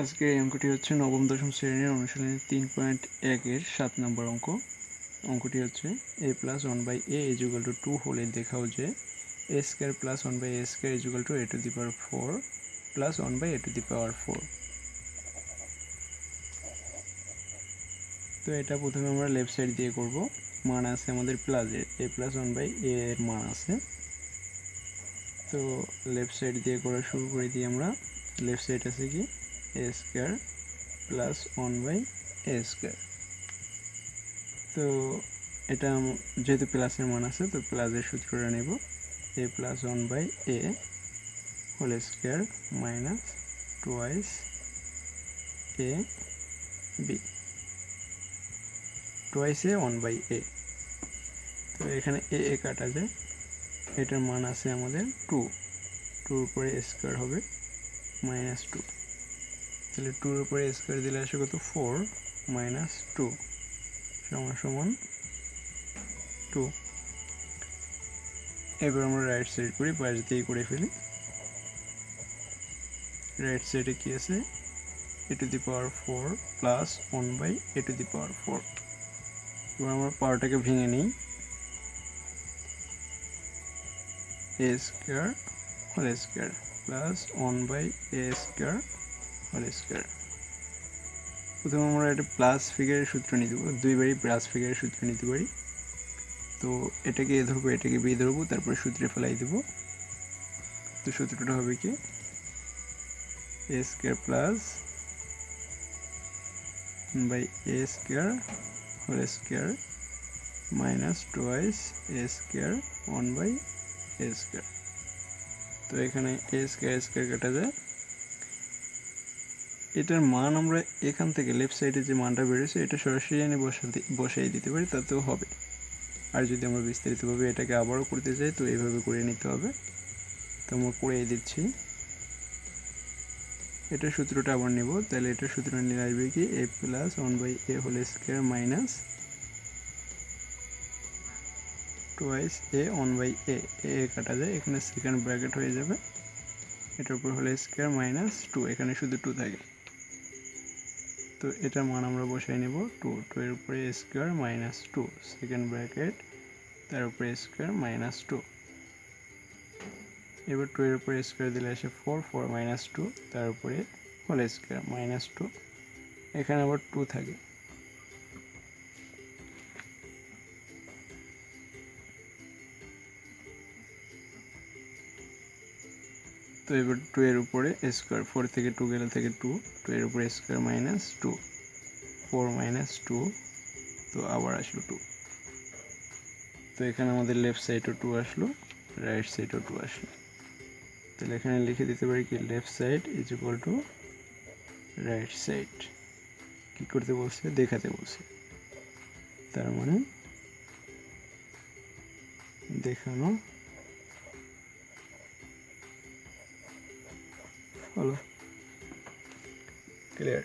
আজকের এই অঙ্কটি হচ্ছে নবম দশম শ্রেণীর অনুশীলনী 3.1 এর 7 নম্বর অঙ্ক। অঙ্কটি হচ্ছে a plus 1/a is equal to 2 হলে দেখাও যে a square plus 1/a square is equal to a to the power 4 plus 1/a to the power 4। তো এটা প্রথমে আমরা লেফট সাইড দিয়ে করব। মান আছে আমাদের প্লাসের a প্লাস 1/a এর মান আছে। তো লেফট সাইড দিয়ে করা শুরু করে দিই আমরা। লেফট সাইড আছে কি a square plus 1/a square. তো এটা যেহেতু প্লাসের মান আছে তো প্লাসের সূত্রটা নেব a plus 1/a whole square minus twice a b twice a 1/a। তো এখানে a কাটা যায়, এটার মান আছে আমাদের 2, 2 এর উপরে স্কয়ার হবে মাইনাস 2। তাহলে 2 এর উপরে স্কয়ার দিলে আসে কত 4 মাইনাস 2 সমান সমান 2। এবার আমরা রাইট সাইড করি, পাশ দিয়ে করে ফেলি। রাইট সাইডে কি আছে a to the power 4 plus 1/a to the power 4। এবার আমরা পাওয়ারটাকে ভেঙে নিই, a square whole square plus 1/a square whole square. প্রথমে আমরা একটা প্লাস ফিগারের সূত্র নিতে পারি, দুইবারই প্লাস ফিগারের সূত্র নিতে পারি। তো এটাকে এ ধরবো, এটাকে বি ধরবো, তারপরে সূত্রে ফেলাই দেব। তো সূত্রটা হবে কি a square plus a square whole square minus twice a square 1/a square. তো এখানে a স্কয়ার স্কয়ার কাটা যায়। এটার মান আমরা এখান থেকে লেফট সাইডে যে মানটা বেরোছে এটা সরাসরি এনে বসাই দিতে পারি, তাতেও হবে। আর যদি আমরা বিস্তারিতভাবে এটাকে আবারও করতে চাই তো এইভাবে করে নিতে হবে। তো আমরা করে দিচ্ছি। এটার সূত্রটা আবার নেব, তাহলে এটার সূত্র নিয়ে আসবে কি a plus 1/a whole square minus twice a 1/a। a কাটা যায়, এখানে সেকেন্ড ব্র্যাকেট হয়ে যাবে, এটার উপর হোল স্কয়ার মাইনাস 2, এখানে শুধু 2 থাকে। তো এটার মান আমরা বসাই নেব 2, 2 এর উপরে a square minus 2 second bracket, তার উপরে স্কয়ার মাইনাস 2। এবার 2 এর উপরে স্কয়ার দিলে আসে 4, 4 মাইনাস 2, তার উপরে হোল স্কয়ার মাইনাস 2, এখানে আবার 2 থাকে। তো এবার 2 এর উপরে স্কয়ার, 4 থেকে 2 গেলে থেকে 2, 2 এর উপরে স্কয়ার মাইনাস 2, 4 মাইনাস 2, তো আবার আসলো 2। তো এখানে আমাদের লেফট সাইডও 2 আসলো, রাইট সাইডও 2 আসলো। তাহলে এখানে লিখে দিতে পারি কি left side is equal two right side. কি করতে বলছে, দেখাতে বলছে, তার মানে দেখানো হলো। ক্লিয়ার।